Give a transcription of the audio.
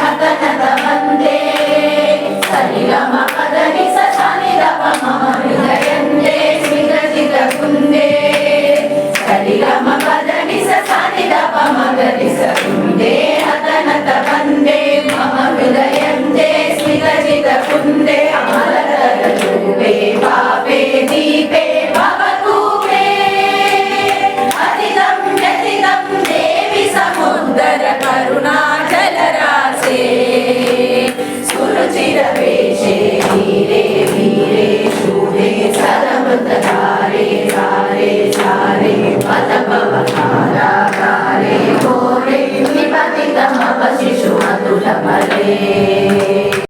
हतनत वन्दे सरिगम पदनि सनिदप मम हृदयन्दे स्मितजितकुन्दे सरिगम पदनि सनिदप मगरि सकुन्दे हतनत वन्दे मम हृदयन्दे स्मितजितकुन्दे अमरतररूपे पापे दीपे भवतूपे अतिदं व्यतिदं देवि समुद्र करुणाजलराशे सुरुचिरवेशे वीरे वीरे शूरे सरमृतधारे सारे सारे पतपवकाराकारे घोरे निपतितमपशिशु अतुलबले